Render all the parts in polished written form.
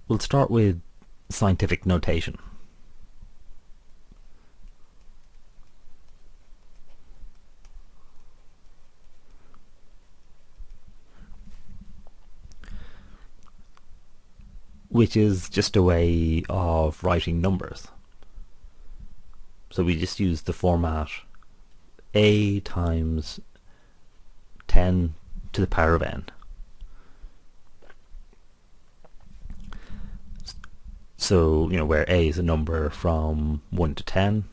we'll start with scientific notation. Which is just a way of writing numbers. So we just use the format a times 10 to the power of n. So, where a is a number from 1 to 10,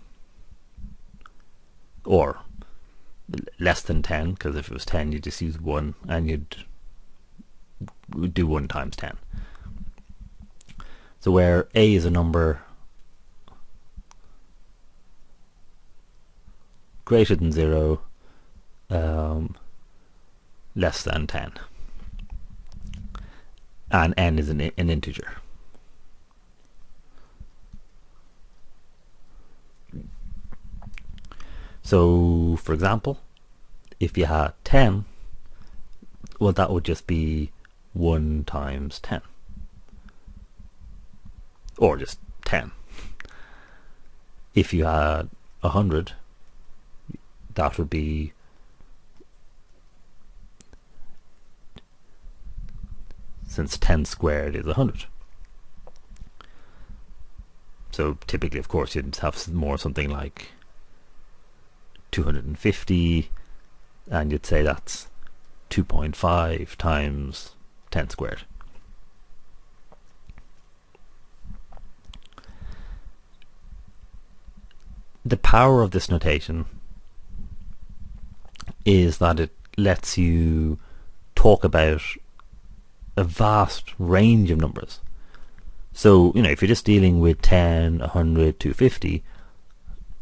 or less than 10, because if it was 10 you'd just use 1 and you'd do 1 times 10. So where a is a number greater than 0, less than 10, and n is an integer. So, for example, if you had 10, well, that would just be 1 times 10. Or just 10. If you had 100, that would be since 10 squared is 100. So typically, of course, you'd have something like 250, and you'd say that's 2.5 times 10 squared. The power of this notation is that it lets you talk about a vast range of numbers. So, if you're just dealing with 10, 100, 250,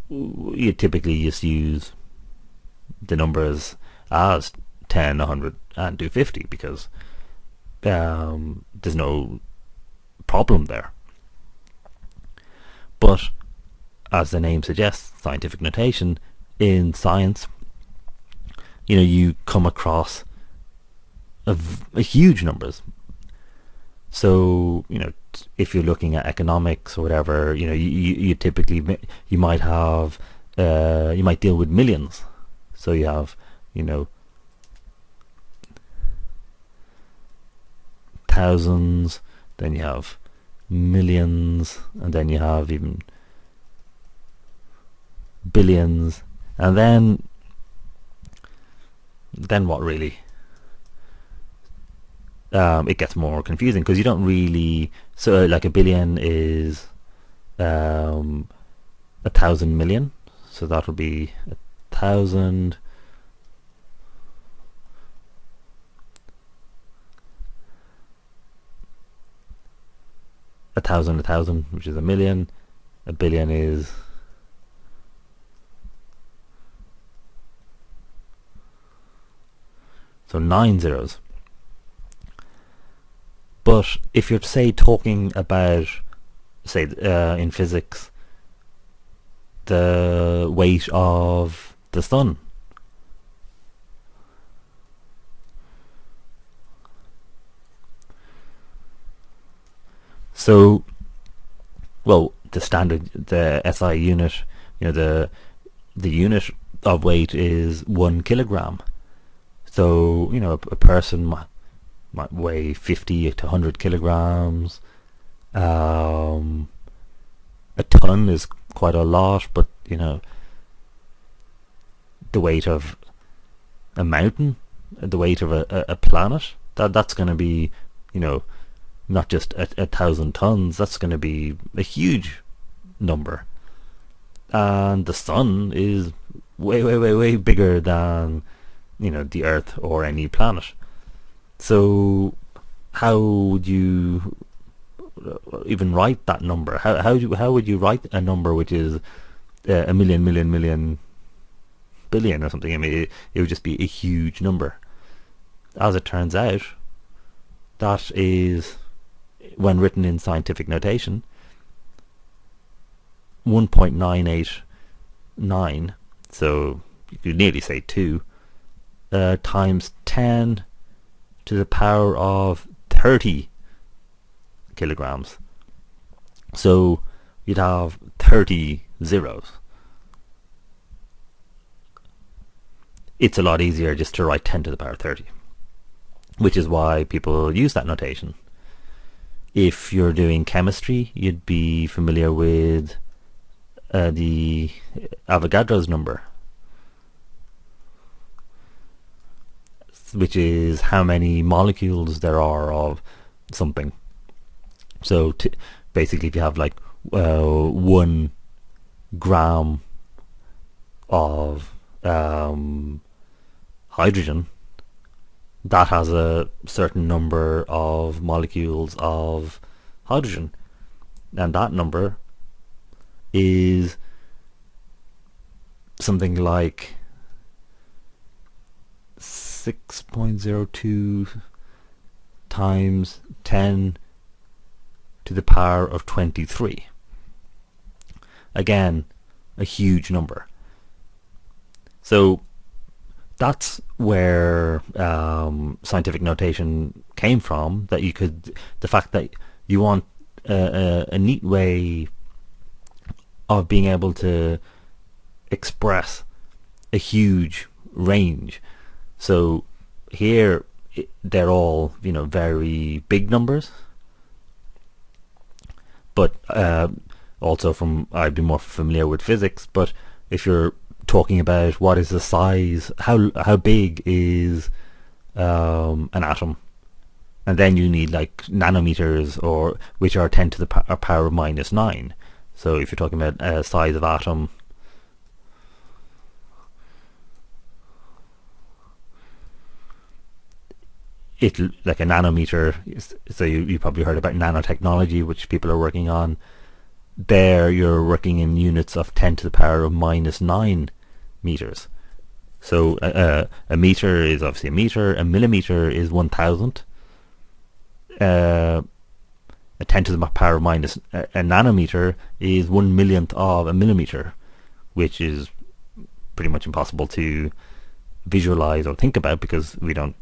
you typically just use the numbers as 10, 100 and 250 because there's no problem there. But as the name suggests, scientific notation, in science, you come across a huge numbers. So, if you're looking at economics or whatever, you typically, you might have, you might deal with millions. So you have, thousands, then you have millions, and then you have even billions, and then what really? It gets more confusing because you don't really. So, like a billion is 1,000 million. So that would be 1,000. A thousand, which is a million. A billion is so 9 zeros. But if you're, say, talking about, say, in physics, the weight of the sun, so, well, the standard, the SI unit, the unit of weight is 1 kilogram. So, a person might weigh 50 to 100 kilograms. A ton is quite a lot, but the weight of a mountain, the weight of a planet, that's going to be, not just a 1,000 tons. That's going to be a huge number. And the sun is way bigger than the Earth or any planet. So how would you even write that number? How would you write a number which is a million billion or something? I mean, it would just be a huge number. As it turns out, that is, when written in scientific notation, 1.989, so you could nearly say 2, times 10 to the power of 30 kilograms. So you'd have 30 zeros. It's a lot easier just to write 10 to the power 30, which is why people use that notation. If you're doing chemistry, you'd be familiar with the Avogadro's number, which is how many molecules there are of something. So basically, if you have like 1 gram of hydrogen, that has a certain number of molecules of hydrogen, and that number is something like 6.02 times 10 to the power of 23. Again, a huge number. So that's where scientific notation came from, that you could, the fact that you want a neat way of being able to express a huge range. So here they're all, very big numbers, but also I'd be more familiar with physics, but if you're talking about what is the size, how big is an atom, and then you need like nanometers, or which are 10 to the power minus 9. So if you're talking about a size of atom, it like a nanometer. So you probably heard about nanotechnology, which people are working on. There you're working in units of 10 to the power of minus 9 meters. So a meter is obviously a meter. A millimeter is 1,000. A 10 to the power of minus a nanometer is 1/1,000,000th of a millimeter, which is pretty much impossible to visualize or think about, because we don't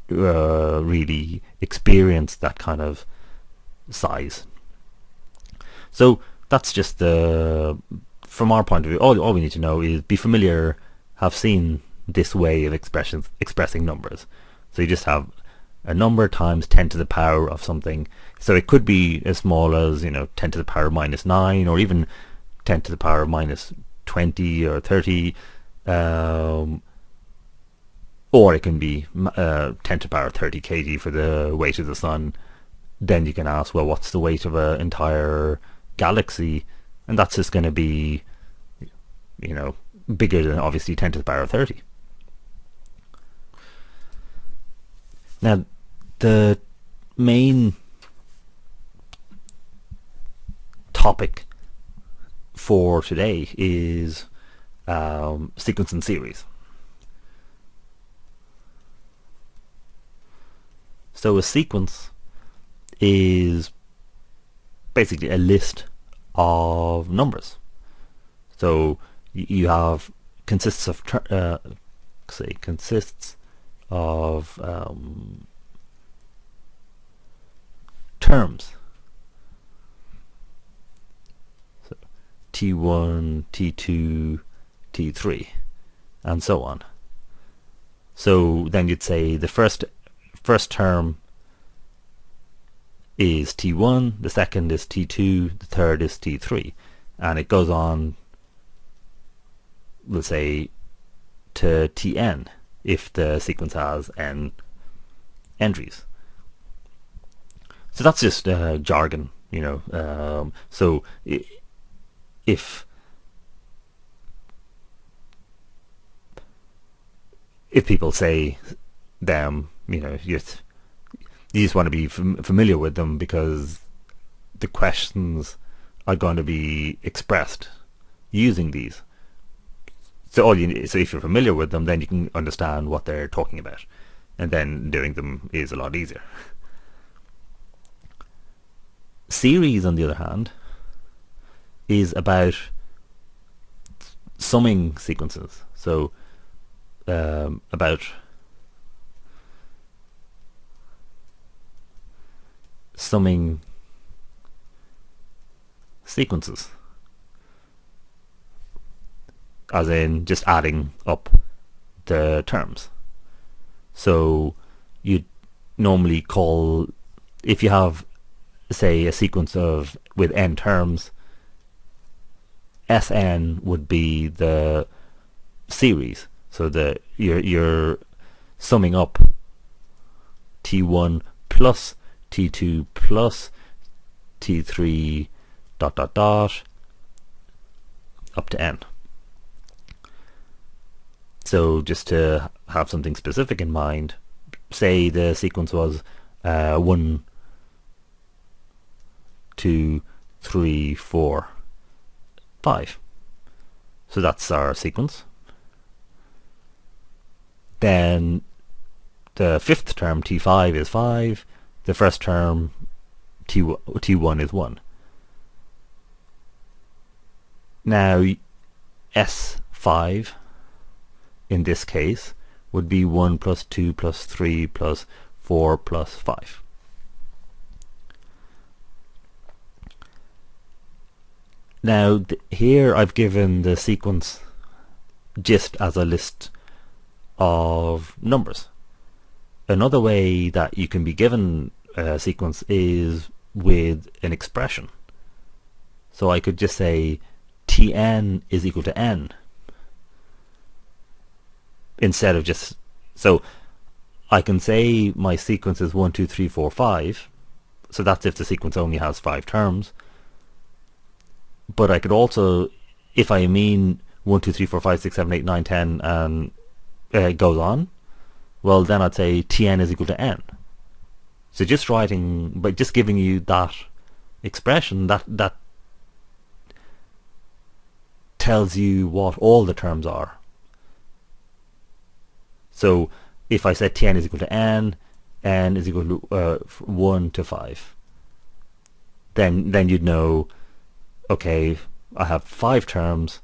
really experience that kind of size. So that's just from our point of view, all we need to know is be familiar, have seen this way of expressing numbers. So you just have a number times 10 to the power of something. So it could be as small as 10 to the power minus 9, or even 10 to the power minus 20 or 30, or it can be 10 to the power 30 kg for the weight of the sun. Then you can ask, well, what's the weight of an entire galaxy? And that's just going to be, bigger than obviously 10 to the power 30. Now, the main topic for today is sequence and series. So a sequence is basically a list of numbers. So you have consists of terms. So T1, T2, T3, and so on. So then you'd say the first term is T1, the second is T2, the third is T3, and it goes on, we'll say, to Tn if the sequence has n entries. So that's just jargon, so if people say them, you just want to be familiar with them, because the questions are going to be expressed using these. So if you're familiar with them, then you can understand what they're talking about, and then doing them is a lot easier. Series, on the other hand, is about summing sequences. So about summing sequences, as in just adding up the terms. So you'd normally call, if you have, say, a sequence of with n terms, Sn would be the series. So you're summing up T1 plus T2 plus T3 ... up to n. So just to have something specific in mind, say the sequence was 1, 2, 3, 4, 5. So that's our sequence. Then the fifth term, T5, is 5. The first term, T1, is 1. Now S5 in this case would be 1 plus 2 plus 3 plus 4 plus 5. Now here I've given the sequence just as a list of numbers. Another way that you can be given a sequence is with an expression. So I could just say Tn is equal to n, instead of just, so I can say my sequence is 1, 2, 3, 4, 5. So that's if the sequence only has 5 terms. But I could also, if I mean 1, 2, 3, 4, 5, 6, 7, 8, 9, 10, and it goes on, well then I'd say Tn is equal to n. So just writing, by just giving you that expression, that tells you what all the terms are. So if I said Tn is equal to n is equal to 1 to 5, then you'd know, okay, I have 5 terms,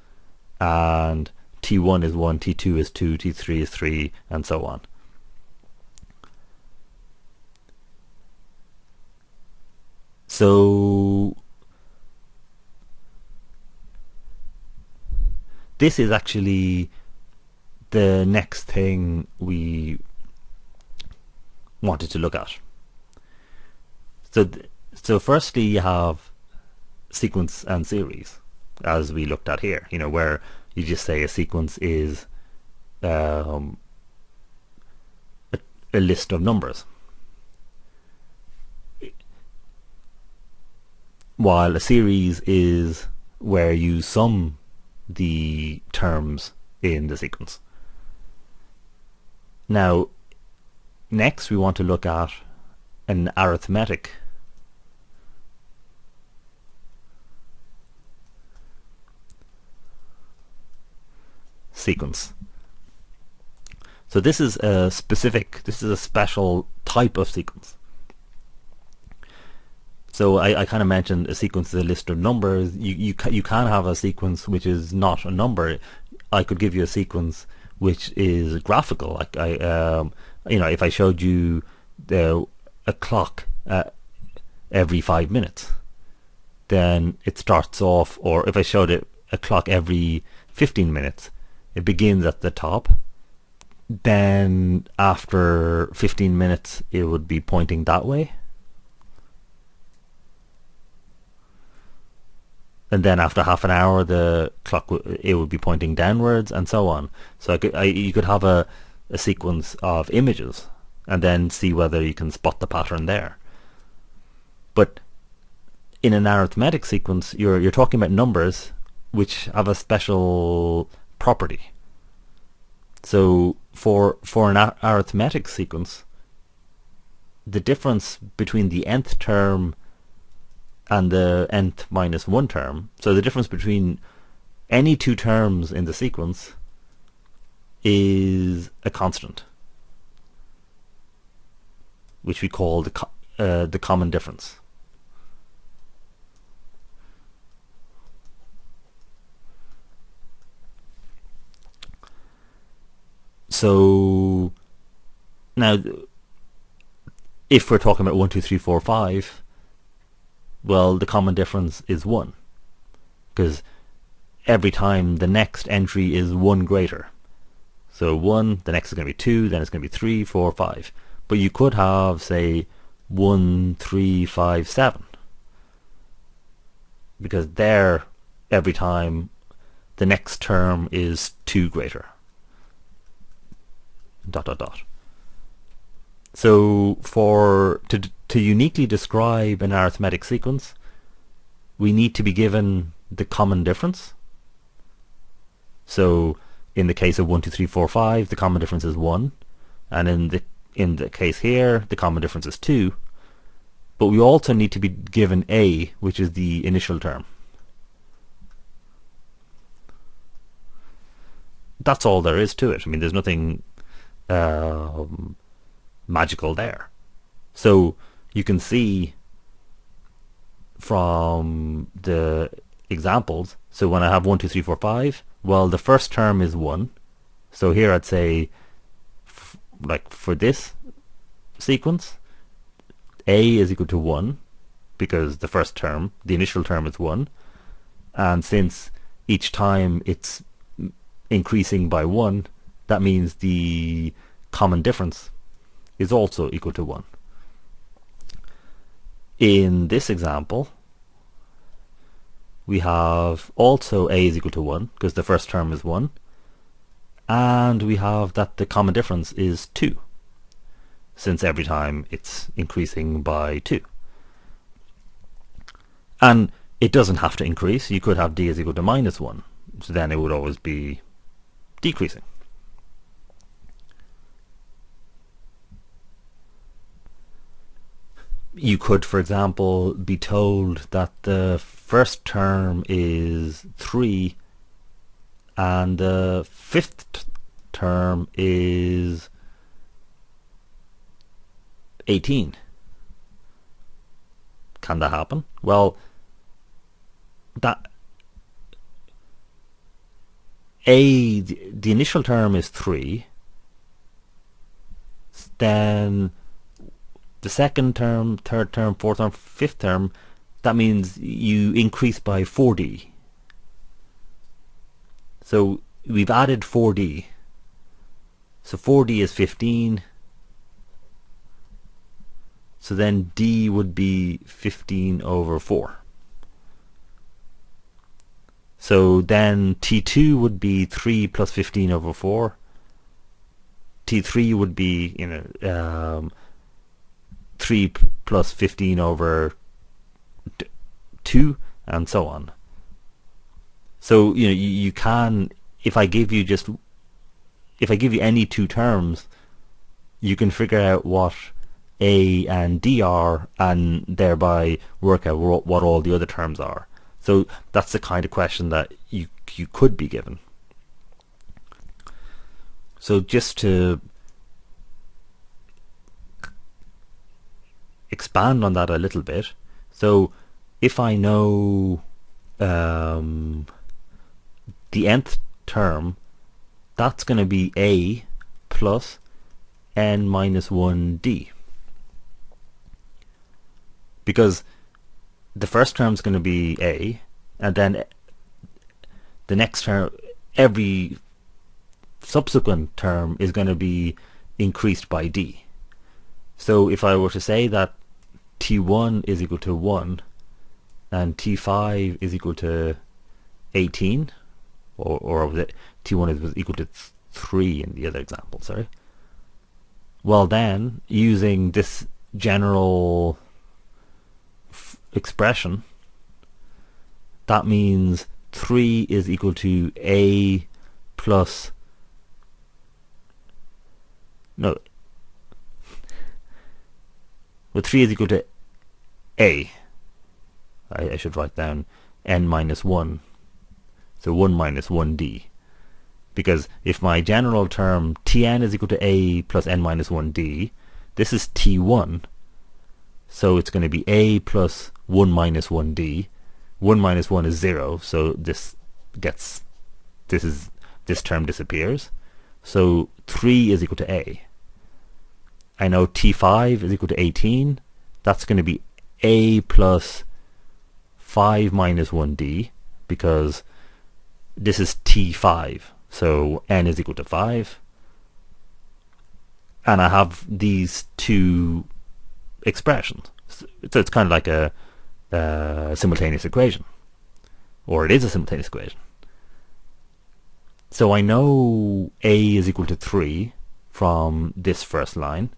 and T1 is 1, T2 is 2, T3 is 3, and so on. So this is actually the next thing we wanted to look at. So firstly you have sequence and series, as we looked at here, where you just say a sequence is a list of numbers, while a series is where you sum the terms in the sequence. Now, next we want to look at an arithmetic sequence. So this is a special type of sequence. So I kind of mentioned a sequence is a list of numbers. You can have a sequence which is not a number. I could give you a sequence which is graphical. Like if I showed you a clock every 5 minutes, then it starts off. Or if I showed it a clock every 15 minutes, it begins at the top. Then after 15 minutes, it would be pointing that way. And then after half an hour, the clock it would be pointing downwards, and so on. So you could have a sequence of images, and then see whether you can spot the pattern there. But in an arithmetic sequence, you're talking about numbers which have a special property. So for an arithmetic sequence, the difference between the nth term and the nth minus 1 term, so the difference between any 2 terms in the sequence, is a constant, which we call the common difference. So now, if we're talking about 1, 2, 3, 4, 5, Well, the common difference is 1, because every time the next entry is 1 greater. So 1, the next is going to be 2, then it's going to be 3, 4, 5. But you could have, say, 1, 3, 5, 7. Because there, every time, the next term is 2 greater. ... So to uniquely describe an arithmetic sequence, we need to be given the common difference. So in the case of 1, 2, 3, 4, 5, the common difference is 1, and in the case here, the common difference is 2. But we also need to be given a, which is the initial term. That's all there is to it. I mean, there's nothing magical there. So you can see from the examples, so when I have 1, 2, 3, 4, 5, well, the first term is 1. So here I'd say, like for this sequence, a is equal to 1, because the first term, the initial term, is 1. And since each time it's increasing by 1, that means the common difference is also equal to 1. In this example, we have also a is equal to 1, because the first term is 1, and we have that the common difference is 2, since every time it's increasing by 2. And it doesn't have to increase. You could have d is equal to minus 1, so then it would always be decreasing. You could, for example, be told that the first term is 3 and the fifth term is 18. Can that happen? Well, the initial term is 3, then the second term, third term, fourth term, fifth term, that means you increase by 4d. So we've added 4d. So 4d is 15. So then d would be 15 over 4. So then T2 would be 3 plus 15 over 4. T3 would be 3 plus 15 over 2, and so on. So you can, if I give you any two terms, you can figure out what A and D are, and thereby work out what all the other terms are. So that's the kind of question that you could be given. So just to expand on that a little bit, so if I know the nth term, that's going to be A plus n minus 1d, because the first term is going to be A, and then the next term, every subsequent term is going to be increased by d. So if I were to say that T1 is equal to 1 and T5 is equal to 18, or was it T1 was equal to 3 in the other example, sorry. Well then, using this general expression, that means 3 is equal to A plus, no, well 3 is equal to A. I should write down n minus 1, so 1 minus 1d, because if my general term Tn is equal to A plus n minus 1d, this is T1, so it's going to be A plus 1 minus 1d. 1 minus 1 is 0, so this term disappears. So 3 is equal to A. I know T5 is equal to 18. That's going to be A plus 5 minus 1d, because this is t5, so n is equal to 5, and I have these two expressions. So it's kind of like a simultaneous equation, or it is a simultaneous equation. So I know a is equal to 3 from this first line,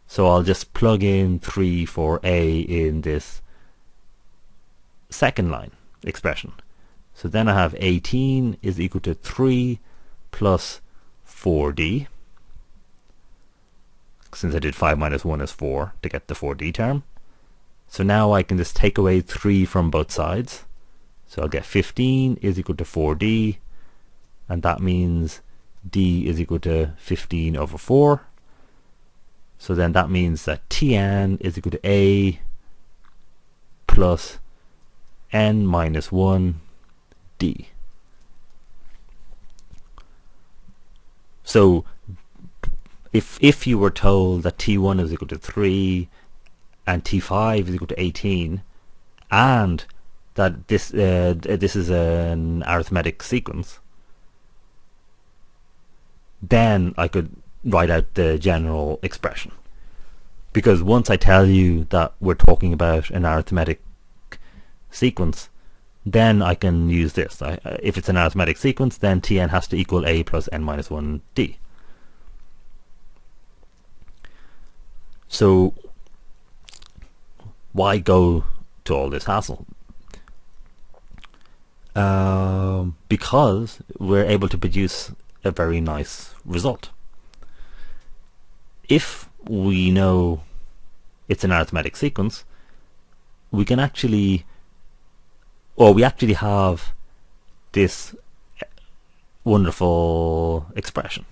so I'll just plug in 3 for a in this second line expression. So then I have 18 is equal to 3 plus 4d, since I did 5 minus 1 is 4 to get the 4d term. So now I can just take away 3 from both sides. So I'll get 15 is equal to 4d, and that means d is equal to 15 over 4. So then that means that Tn is equal to a plus n minus 1 d. So if you were told that T1 is equal to 3 and T5 is equal to 18, and that this is an arithmetic sequence, then I could write out the general expression. Because once I tell you that we're talking about an arithmetic sequence, then I can use this. If it's an arithmetic sequence, then Tn has to equal a plus n minus 1d. So why go to all this hassle? Because we're able to produce a very nice result. If we know it's an arithmetic sequence, we can actually, or we actually have this wonderful expression.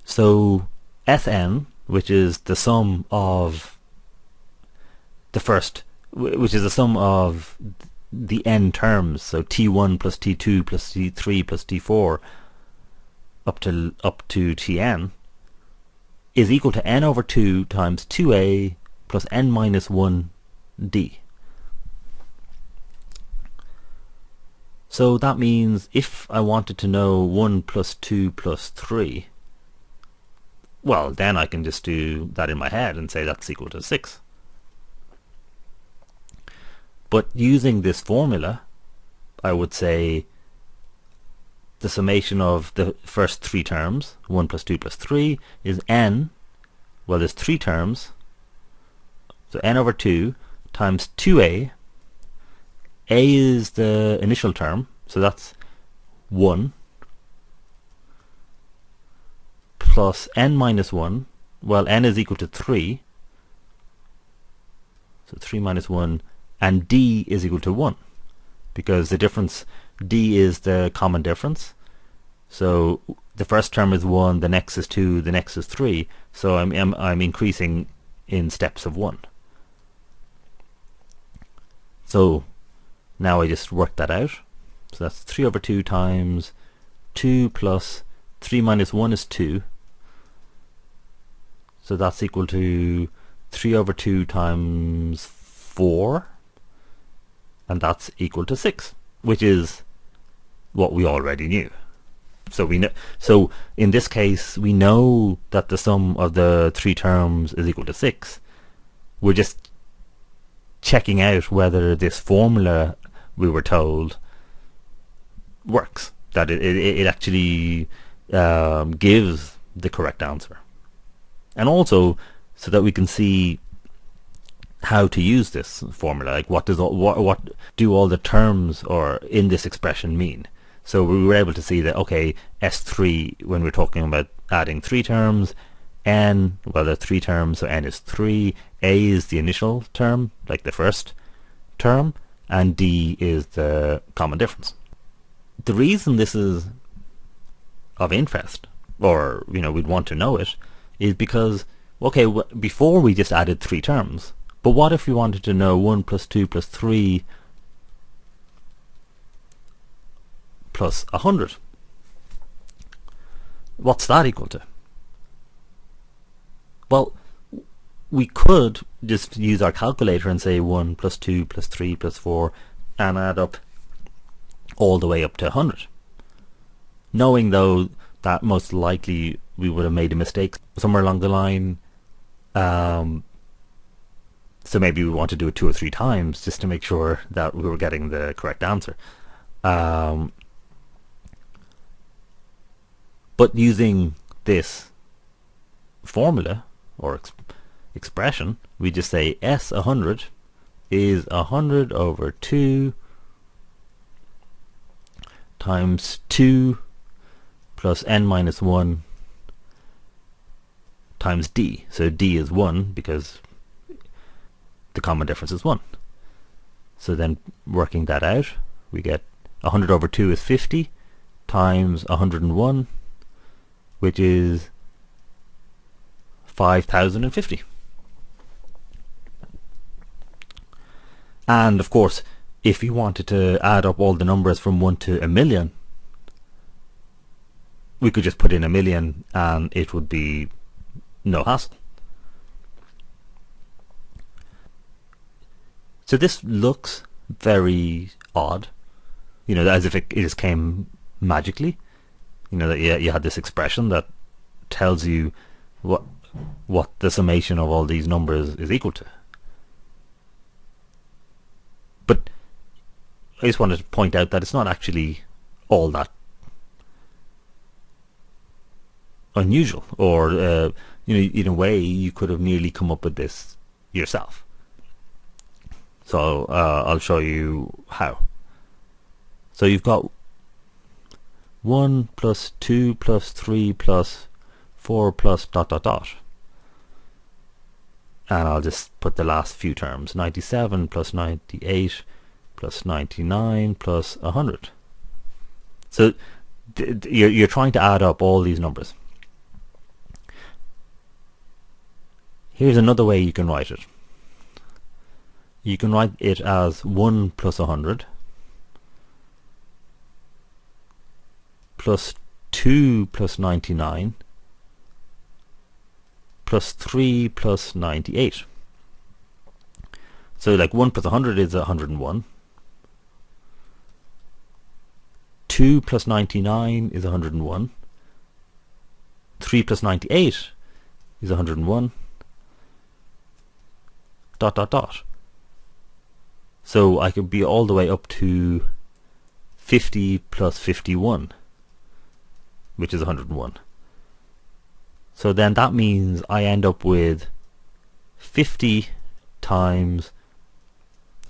So Sn, which is the sum of the first, which is the sum of the n terms, so t1 plus t2 plus t3 plus t4 up to tn, is equal to n over 2 times 2a plus n minus 1d. So that means if I wanted to know 1 plus 2 plus 3, well, then I can just do that in my head and say that's equal to 6. But using this formula, I would say the summation of the first three terms, 1 plus 2 plus 3, is n, well, there's three terms, so n over 2 times 2a. A is the initial term, so that's 1, plus n minus 1, well, n is equal to 3, so 3 minus 1, and d is equal to 1, because the difference, d is the common difference. So the first term is 1, the next is 2, the next is 3, so I'm increasing in steps of 1. So now I just work that out. So that's 3 over 2 times 2 plus 3 minus 1 is 2. So that's equal to 3 over 2 times 4. And that's equal to 6, which is what we already knew. So we know. So in this case, we know that the sum of the three terms is equal to 6. We're just checking out whether this formula we were told works, that it actually gives the correct answer, and also so that we can see how to use this formula, like what do all the terms or in this expression mean. So we were able to see that, okay, S3, when we're talking about adding three terms, n, well, there are three terms, so n is 3, a is the initial term, like the first term, and d is the common difference. The reason this is of interest, or we'd want to know it, is because, okay, before we just added three terms, but what if we wanted to know 1 plus 2 plus 3 plus 100? what's that equal to? Well, we could just use our calculator and say 1 plus 2 plus 3 plus 4 and add up all the way up to 100. Knowing though that most likely we would have made a mistake somewhere along the line, so maybe we want to do it 2 or 3 times just to make sure that we were getting the correct answer. But using this formula or expression, we just say S100 is 100 over 2 times 2 plus n minus 1 times d. So d is 1 because the common difference is 1. So then working that out, we get 100 over 2 is 50 times 101, which is 5050. And of course, if you wanted to add up all the numbers from 1 to a million, we could just put in a million and it would be no hassle. So this looks very odd, as if it just came magically. That you had this expression that tells you what the summation of all these numbers is equal to. But I just wanted to point out that it's not actually all that unusual, or in a way you could have nearly come up with this yourself. So I'll show you how. So you've got 1 plus 2 plus 3 plus 4 plus ... And I'll just put the last few terms. 97 plus 98 plus 99 plus 100. So you're trying to add up all these numbers. Here's another way you can write it. You can write it as 1 plus 100 plus 2 plus 99 plus 3 plus 98. So like 1 plus 100 is 101. 2 plus 99 is 101. 3 plus 98 is 101. ... So I could be all the way up to 50 plus 51, which is 101. So then that means I end up with 50 times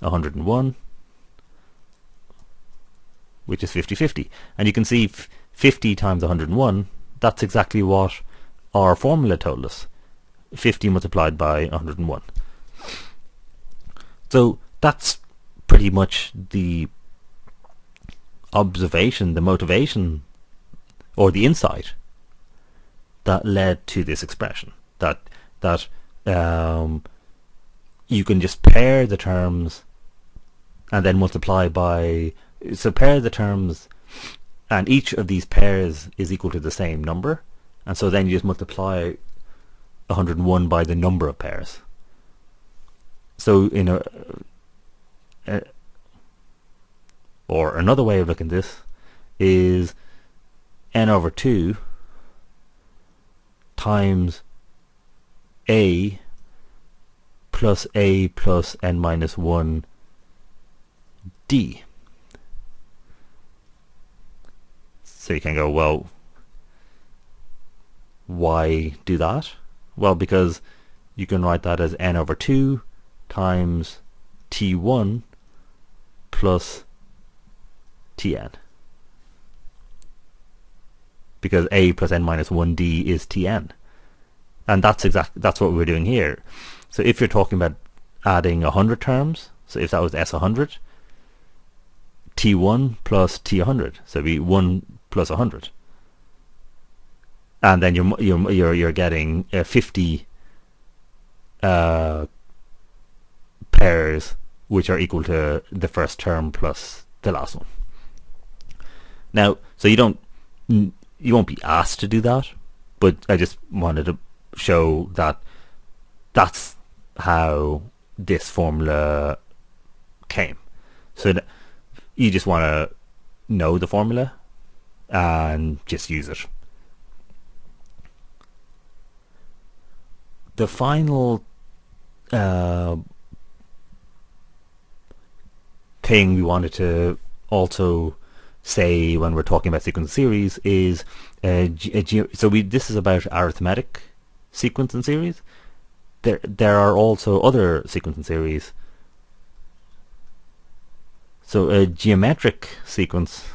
101, which is 50/50. And you can see 50 times 101, that's exactly what our formula told us. 50 multiplied by 101. So that's pretty much the observation, the motivation, or the insight that led to this expression. That you can just pair the terms and then multiply by. So pair the terms, and each of these pairs is equal to the same number, and so then you just multiply 101 by the number of pairs. So or another way of looking at this is n over 2 times a plus n minus 1 d. So you can go, well, why do that? Well, because you can write that as n over 2 times t1 plus tn, because a plus n minus 1d is tn, and that's what we're doing here. So if you're talking about adding 100 terms, so if that was S100, t1 plus t100, so it'd be 1 plus 100, and then you're getting 50 pairs, which are equal to the first term plus the last one. Now, so you don't You won't be asked to do that, but I just wanted to show that that's how this formula came. So you just want to know the formula and just use it. The final thing we wanted to also say when we're talking about sequence series is this is about arithmetic sequence and series. There are also other sequence and series. So a geometric sequence,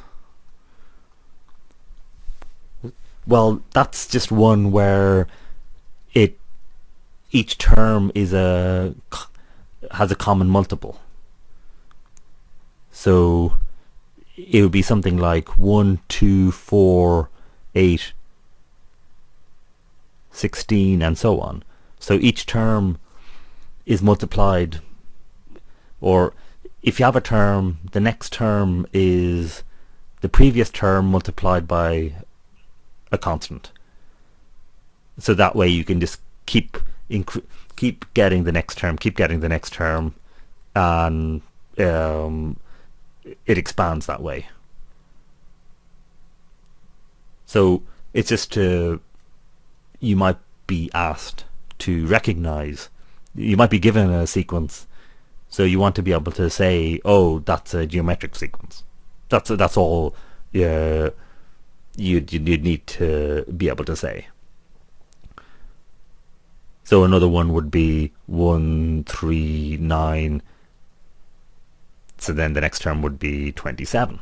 well, that's just one where each term has a common multiple. So it would be something like 1, 2, 4, 8, 16, and so on. So each term is multiplied, or if you have a term, the next term is the previous term multiplied by a constant. So that way you can just keep getting the next term, and it expands that way. So it's just you might be asked to recognize, you might be given a sequence, so you want to be able to say, oh, that's a geometric sequence. That's all you'd need to be able to say. So another one would be 1, 3, 9. So then the next term would be 27.